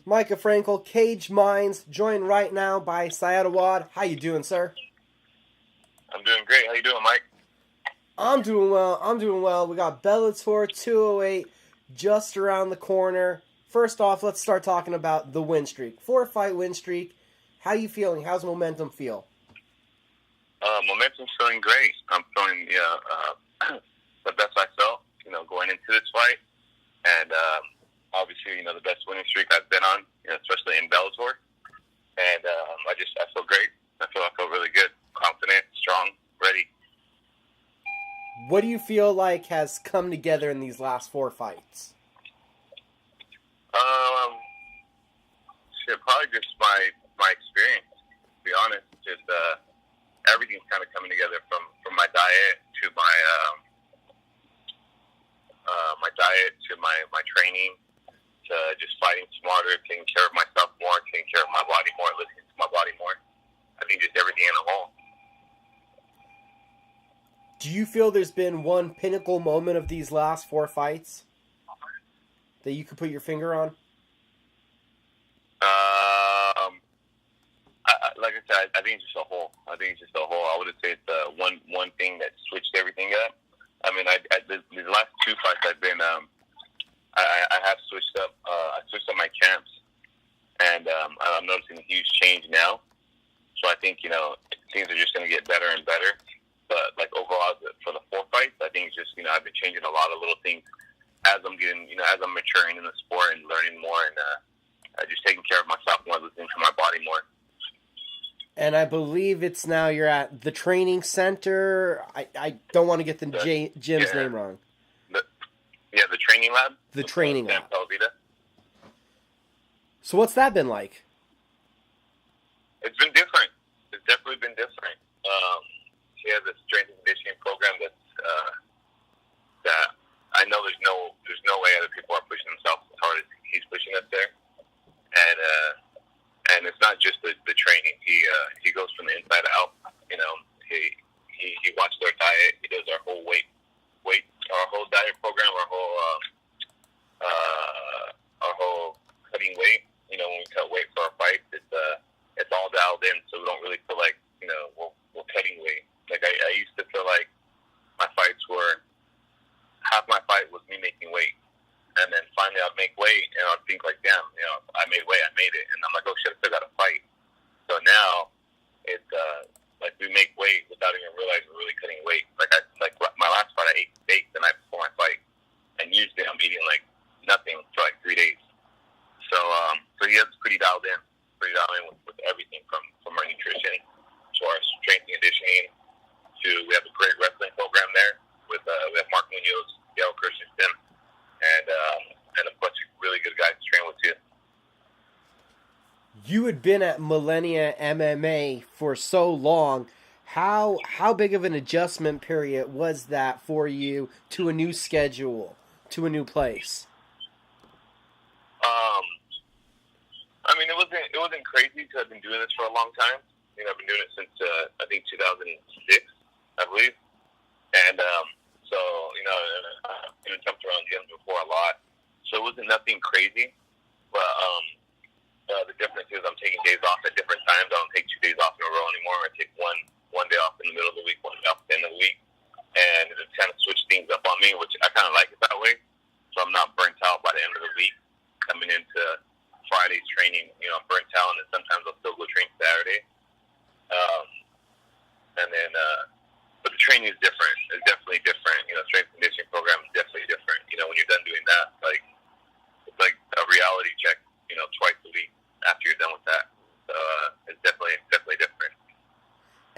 Micah Frankel, Cage Minds, joined right now by Saad Awad. How you doing, sir? I'm doing great. How you doing, Mike? I'm doing well. We got Bellator 208 just around the corner. First off, let's start talking about the win streak. 4-fight win streak. How you feeling? How's momentum feel? Momentum's feeling great. I'm feeling the best I felt, going into this fight. And obviously, the best winning streak I've been on, especially in Bellator. And I feel great. I feel really good, confident, strong, ready. What do you feel like has come together in these last 4 fights? Probably just my experience, to be honest. Just everything's kind of coming together from my diet to my diet to my training to just fighting smarter, taking care of myself more, taking care of my body more, listening to my body more. I think just everything in a whole. Do you feel there's been one pinnacle moment of these last 4 fights that you could put your finger on? Like I said, I think it's just a whole. I wouldn't say it's one thing that switched everything up. I mean, these last 2 fights I've been, I have switched up. I switched up my camps, and I'm noticing a huge change now. So I think things are just going to get better and better. But like overall, for the 4 fights, I think it's just I've been changing a lot of little things as I'm getting as I'm maturing in the sport and learning more and just taking care of myself more, listening to my body more. And I believe it's now you're at the training center. I don't want to get the gym's name wrong. The Treigning Lab. The Treigning Lab. Lab. So what's that been like? It's been different. It's definitely been different. He has a strength and conditioning program that I know there's no way other people are pushing themselves as hard as he's pushing us there. And it's not just the training. He goes from the inside out. He watches our diet. He does our whole our whole diet program, our whole cutting weight. When we cut weight for our fights, it's all dialed in, so we don't really feel like we're cutting weight. Like I used to feel like my fights were half my fight was me making weight. And then finally I'd make weight, and I'd think like, damn, I made weight, I made it. And I'm like, oh shit, I still got to fight. So now it's like we make weight without even realizing we're really cutting weight. Like my last fight, I ate steak the night before my fight, and usually I'm eating like nothing for like 3 days. So he has pretty dialed in with everything from our nutrition to our strength and conditioning to we have a great wrestling program there with we have Mark Munoz, Gail Christensen. And a bunch of really good guys to train with too. You had been at Millennia MMA for so long. How big of an adjustment period was that for you to a new schedule, to a new place? I mean, it wasn't crazy because I've been doing this for a long time. I've been doing it since I think 2006, I believe, and. So, I've jumped around gyms before a lot. So it wasn't nothing crazy. But the difference is I'm taking days off at different times. I don't take 2 days off in a row anymore. I take one day off in the middle of the week, one day off at the end of the week. And it kind of switched things up on me, which I kind of like it that way. So I'm not burnt out by the end of the week. Coming into Friday's training, I'm burnt out, and then sometimes I'll still go train Saturday. And then... But the training is different. It's definitely different. Strength and conditioning program is definitely different. When you're done doing that, it's like a reality check, twice a week after you're done with that. So it's definitely different.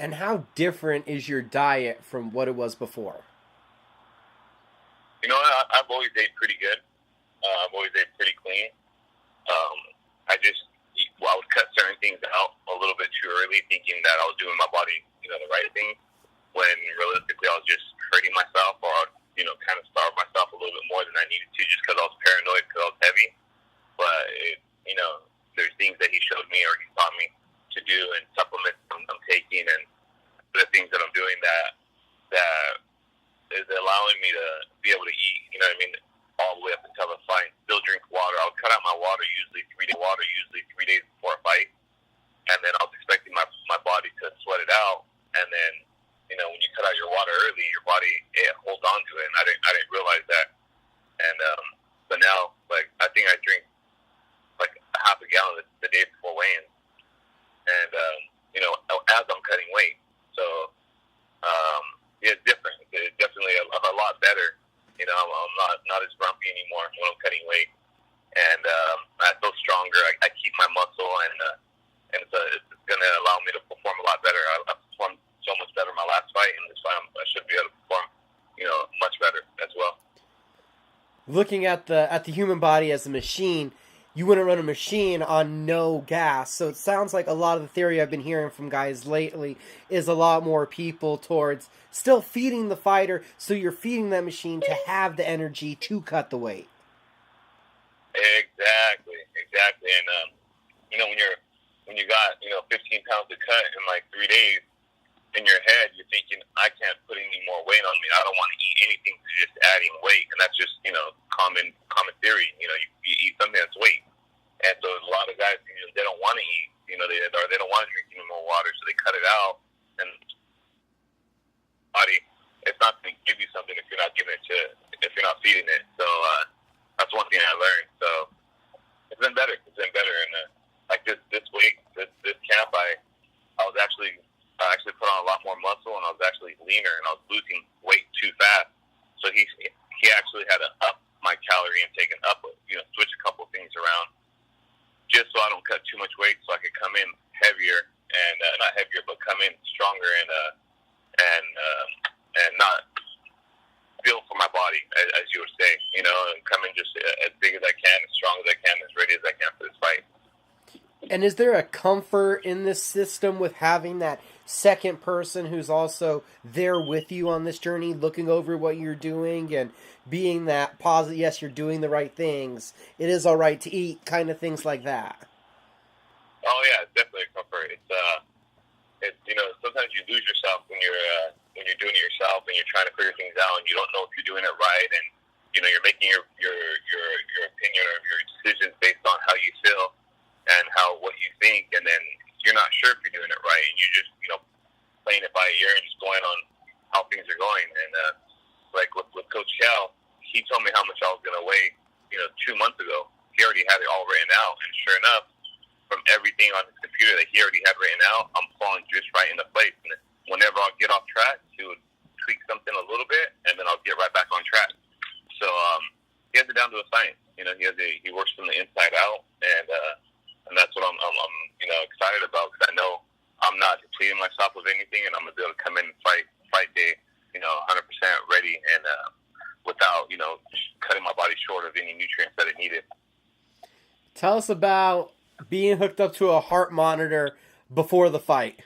And how different is your diet from what it was before? I've always ate pretty good. I've always ate pretty clean. I would cut certain things out a little bit too early, thinking that I was doing my body, the right thing. When realistically I was just hurting myself or, kind of starve myself a little bit more than I needed to just because I was paranoid, because I was heavy. But, there's things that he showed me or he taught me to do and supplements I'm taking and the things that I'm doing that is allowing me to be able to eat, all the way up until the fight, still drink water. I would cut out my water usually 3 days Yeah, it's different. It's definitely a lot better. You know, I'm not as grumpy anymore when I'm cutting weight, and I feel stronger. I keep my muscle, and it's going to allow me to perform a lot better. I performed so much better in my last fight, and this fight I should be able to perform, much better as well. Looking at the human body as a machine, you wouldn't run a machine on no gas. So it sounds like a lot of the theory I've been hearing from guys lately is a lot more people towards still feeding the fighter, so you're feeding that machine to have the energy to cut the weight. Exactly. And when you got 15 pounds to cut in like 3 days, in your head you're thinking, I can't put any more weight on me. I don't want to eat anything to just adding weight, and that's just common theory. You eat something that's weight, and so a lot of guys they don't want to eat. They don't want to drink any more water, so they cut it out. And body, it's not going to give you something if you're not not feeding it. So that's one thing I learned. So it's been better. And like this week, this camp, I actually put on a lot more muscle, and I was actually leaner, and I was losing weight too fast. So he actually had to up my calorie intake and switch a couple things around, just so I don't cut too much weight, so I could come in heavier, and not heavier, but come in stronger and not feel for my body, as you would say, and come in just as big as I can, as strong as I can, as ready as I can for this fight. And is there a comfort in this system with having that second person who's also there with you on this journey, looking over what you're doing and being that positive, yes, you're doing the right things, it is all right to eat, kind of things like that? Oh yeah, it's definitely a comfort. It's sometimes you lose yourself when you're doing it yourself and you're trying to figure things out and you don't know if you're doing it right, and you're making your opinion or your decisions based on how you feel and what you think, and then you're not sure if you're doing it right, and you're just playing it by ear and just going on how things are going. And like with Coach Cal, he told me how much I was going to weigh 2 months ago. He already had it all written out, and sure enough, from everything on his computer that he already had written out, I'm falling just right into place. And whenever I'll get off track, he would tweak something a little bit, and then I'll get right back on track. So he has it down to a science. He works from the inside out, and that's what I'm excited about, because I know I'm not depleting myself of anything, and I'm gonna be able to come in and fight day, 100% ready, and without cutting my body short of any nutrients that it needed. Tell us about being hooked up to a heart monitor before the fight.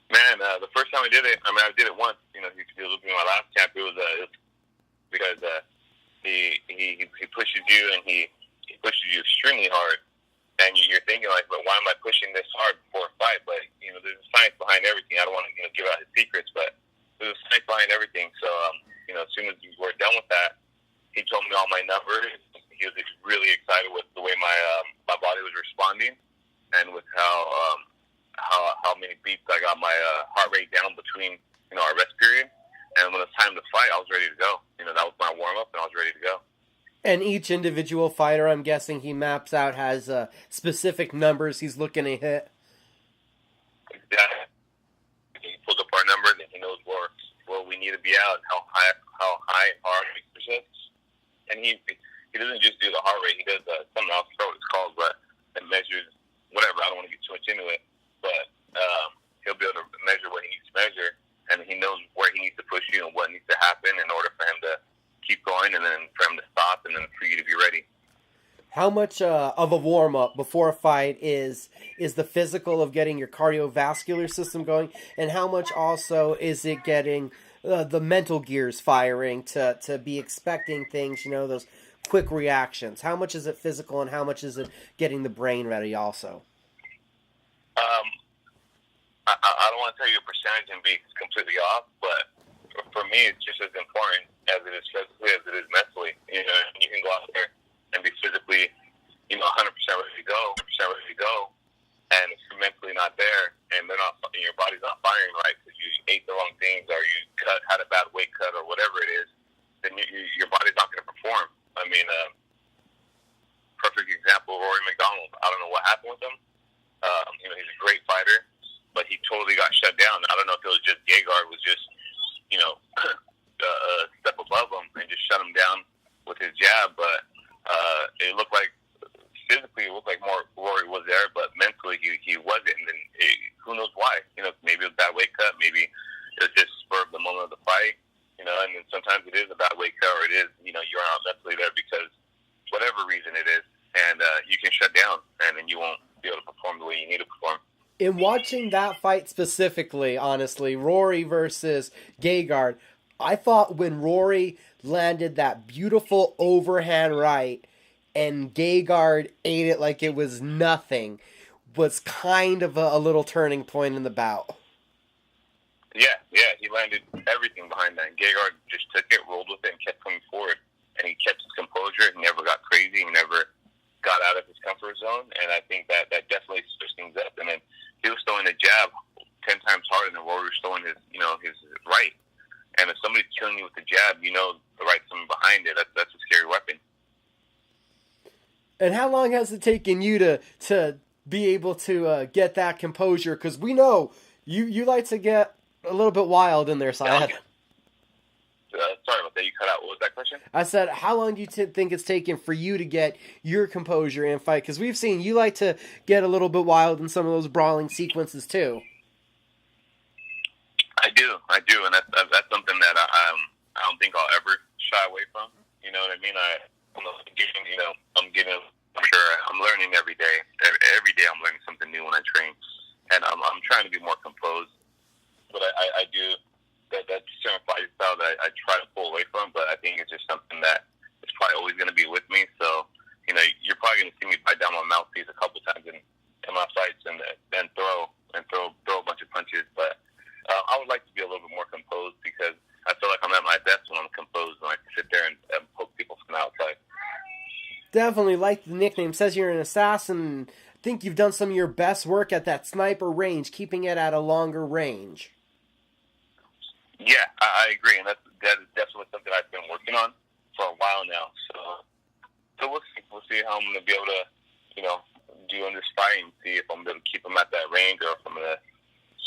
Man, the first time I did it, I did it once. He was looking at my last camp. It was because he pushes you, and he pushes you extremely hard. And you're thinking like, but why am I pushing this hard before a fight? But there's a science behind everything. I don't want to give out his secrets, but there's a science behind everything. So as soon as we were done with that, he told me all my numbers. He was really excited with the way my body was responding, and with how many beats I got my heart rate down between our rest period. And when it was time to fight, I was ready to go. That was my warm up, and I was ready to go. And each individual fighter, I'm guessing he maps out, has specific numbers he's looking to hit. Exactly. He pulls up our numbers, and he knows where we need to be out, and how high and hard we push it. And he doesn't just do the heart rate. He does something else. I forgot what it's called, but it measures whatever. I don't want to get too much into it, but he'll be able to measure what he needs to measure, and he knows where he needs to push you and what needs to happen in order for him to keep going, and then for him to stop, and then for you to be ready. How much of a warm-up before a fight is the physical of getting your cardiovascular system going, and how much also is it getting the mental gears firing to be expecting things, those quick reactions? How much is it physical, and how much is it getting the brain ready also? I don't want to tell you a percentage and be completely off, but for me, it's just as important as it is physically as it is mentally. You can go out there and be physically, 100% ready to go, and if you're mentally not there, and your body's not firing right because you ate the wrong things, or you had a bad weight cut, or whatever it is, then your body's not going to perform. Perfect example, Rory McDonald. I don't know what happened with him. He's a great fighter, but he totally got shut down. I don't know if it was just Gegard was just it's just spur of the moment of the fight, you know. And then sometimes it is a bad weight cut, or it is, you know, you're not mentally there because whatever reason it is, and you can shut down, and then you won't be able to perform the way you need to perform. In watching that fight specifically, honestly, Rory versus Gegard, I thought when Rory landed that beautiful overhand right and Gegard ate it like it was nothing, was kind of a little turning point in the bout. Yeah, he landed everything behind that. And Gegard just took it, rolled with it, and kept coming forward. And he kept his composure. He never got crazy. He never got out of his comfort zone. And I think that definitely switched things up. And then he was throwing a jab 10 times harder than Rory was throwing his right. And if somebody's killing you with the jab, you know the right's coming behind it. That's a scary weapon. And how long has it taken you to be able to get that composure? Because we know you like to get a little bit wild in there, Saad. Sorry about that. You cut out. What was that question? I said, how long do you think it's taken for you to get your composure in fight? Because we've seen you like to get a little bit wild in some of those brawling sequences too. I do, and that's something that I don't think I'll ever shy away from. You know what I mean? I'm sure I'm learning every day. Every day I'm learning something new when I train, and I'm trying to be more composed. But I do that certain fighting style that I try to pull away from. But I think it's just something that is probably always going to be with me. So you're probably going to see me bite down my mouthpiece a couple times in my fights and throw a bunch of punches, but. I would like to be a little bit more composed because I feel like I'm at my best when I'm composed and I can sit there and poke people from the outside. Definitely like the nickname. It says you're an assassin. I think you've done some of your best work at that sniper range, keeping it at a longer range. Yeah, I agree, and that is definitely something I've been working on for a while now. So we'll see. We'll see how I'm going to be able to, do in this fight and see if I'm going to keep them at that range or if I'm going to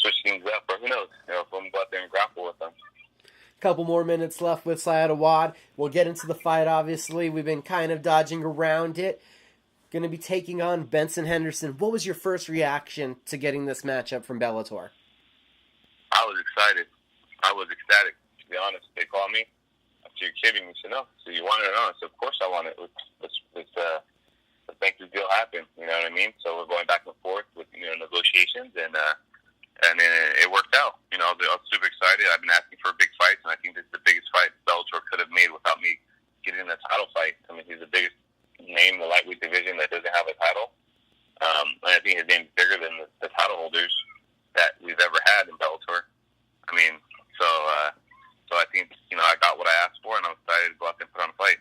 switch things up, or who knows, if I'm going to go out there and grapple with them. Couple more minutes left with Saad Awad. We'll get into the fight, obviously. We've been kind of dodging around it. Going to be taking on Benson Henderson. What was your first reaction to getting this matchup from Bellator? I was excited. I was ecstatic, to be honest. They called me. I said, "You're kidding me." I said, "No." So you want it or not? I said, "Of course I want it. Let's make this deal happen." You know what I mean? So we're going back and forth with negotiations, and then it worked out. I was super excited. I've been asking for big fights, and I think this is the biggest fight Bellator could have made without me getting in a title fight. I mean, he's the biggest name in the lightweight division that doesn't have a title. And I think his name's bigger than the title holders that we've ever had in Bellator. I mean, so I think, I got what I asked for, and I'm excited to go out there and put on a fight.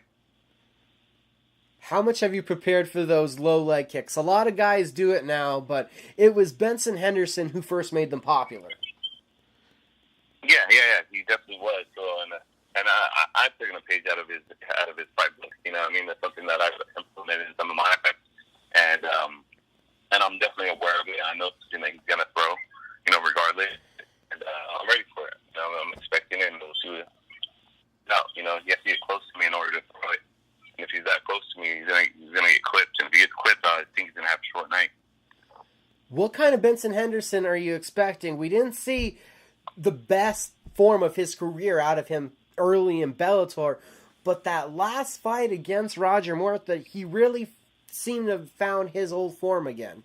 How much have you prepared for those low leg kicks? A lot of guys do it now, but it was Benson Henderson who first made them popular. Yeah, he definitely was. So, and I've taken a page out of his fight book. I mean, that's something that I've implemented in some of my fights, and I'm definitely aware of it. I know it's something that he's gonna throw, regardless, and I'm ready for it. I'm expecting it, and we'll see it out. He has to get close to me in order to throw it. And if he's that close to me, he's gonna get clipped. And if he gets clipped, I think he's gonna have a short night. What kind of Benson Henderson are you expecting? We didn't see the best form of his career out of him early in Bellator, but that last fight against Roger Morta, he really seemed to have found his old form again.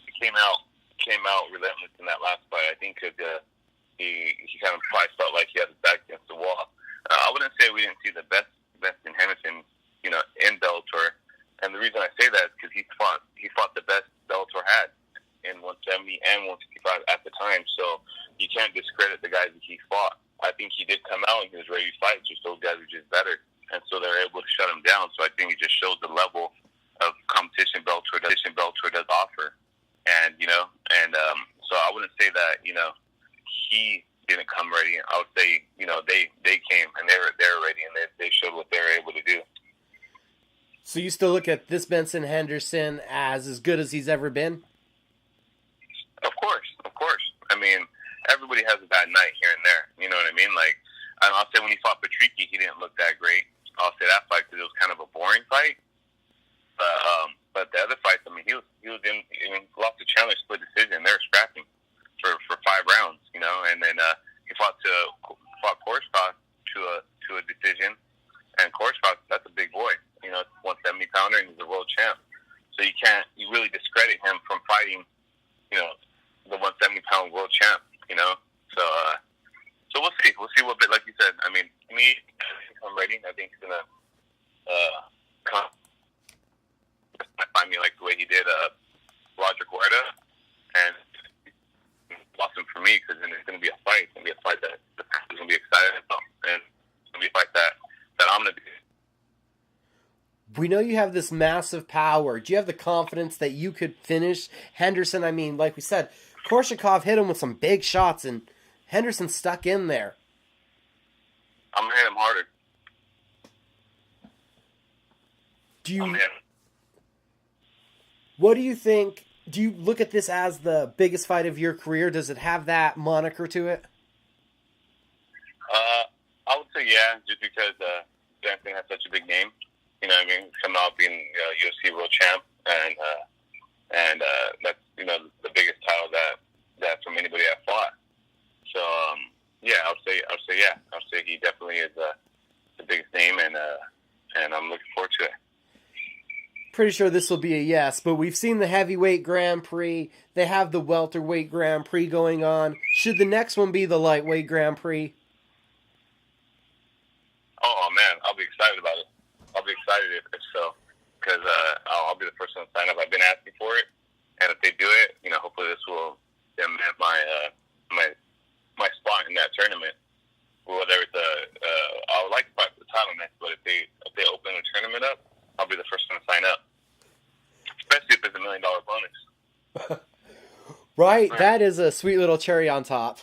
He came out relentless in that last fight. I think he kind of probably felt like he had his back against the wall. I wouldn't say we didn't see the best Benson Henderson, in Bellator. And the reason I say that is because he fought the best Bellator had in 170 and 155 at the time. So you can't discredit the guys that he fought. I think he did come out and he was ready to fight. Just those guys were just better, and so they're able to shut him down. So I think it just shows the level of competition Bellator does offer. And so I wouldn't say that he didn't come ready. I would say they came and they're ready, and they showed what they're able to do. So you still look at this Benson Henderson as good as he's ever been? Of course. I mean, everybody has a bad night here and there. You know what I mean? Like, I'll say when he fought Patricky, he didn't look that great. I'll say that fight because it was kind of a boring fight. But the other fights, I mean, he lost to Chandler split decision. They were scrapping. for 5 rounds, you know, and then he fought Korshkov to a decision, and Korshkov, that's a big boy, you know, it's 170 pounder, and he's a world champ, so you really discredit him from fighting, you know, the 170 pound world champ, you know, so we'll see what, like you said, I mean, me, I'm ready. I think he's gonna come. Find me like the way he did Roger Guarda, and awesome for me because then it's going to be a fight. It's going to be a fight that the fans are going to be excited about, and it's going to be a fight that I'm going to be. We know you have this massive power. Do you have the confidence that you could finish Henderson? I mean, like we said, Korshkov hit him with some big shots, and Henderson stuck in there. I'm going to hit him harder. What do you think? Do you look at this as the biggest fight of your career? Does it have that moniker to it? I would say yeah, just because Benson has such a big name. You know what I mean? Coming out being UFC world champ, and that's, you know, the biggest title that from anybody I fought. So yeah, I'll say yeah. I'll say he definitely is the biggest name, and I'm looking forward to it. Pretty sure this will be a yes, but we've seen the heavyweight Grand Prix. They have the welterweight Grand Prix going on. Should the next one be the lightweight Grand Prix? Oh man, I'll be excited about it. I'll be excited if so, because I'll be the first one to sign up. I've been asking for it, and if they do it, you know, hopefully this will cement my spot in that tournament. Whether it's I would like to fight for the title next, but if they open a tournament up, I'll be the first one to sign up. Especially if it's $1 million bonus. Right, that is a sweet little cherry on top.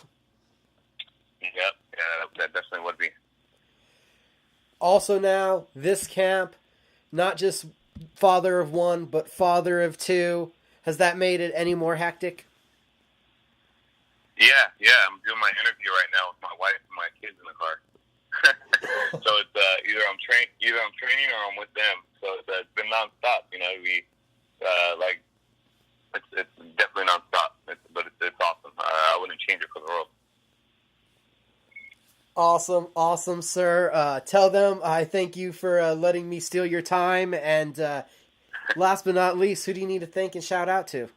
Yep, yeah, that definitely would be. Also now, this camp, not just father of one, but father of two. Has that made it any more hectic? Yeah, I'm doing my interview right now with my wife and my kids in the car. So it's either I'm training or I'm with them. So it's been nonstop. You know, it's definitely nonstop. But it's awesome. I wouldn't change it for the world. Awesome, sir. Tell them I thank you for letting me steal your time. And last but not least, who do you need to thank and shout out to?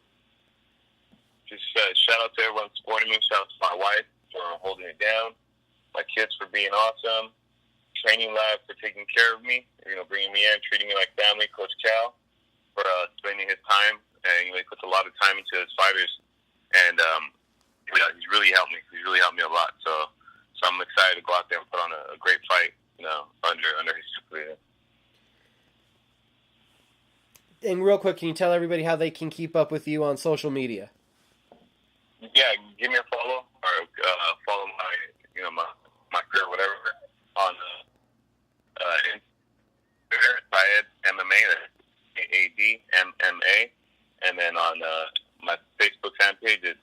Just shout out to everyone supporting me. Shout out to my wife for holding it down. My kids for being awesome. Treigning Lab for taking care of me. You know, bringing me in, treating me like family. Coach Cal for spending his time, and he puts a lot of time into his fighters. And yeah, he's really helped me. He's really helped me a lot. So I'm excited to go out there and put on a great fight. You know, under his supervision. And real quick, can you tell everybody how they can keep up with you on social media? Yeah, give me a follow or follow my career, whatever, on Twitter, Saad MMA, that's ADMMA, and then on my Facebook fan page, it's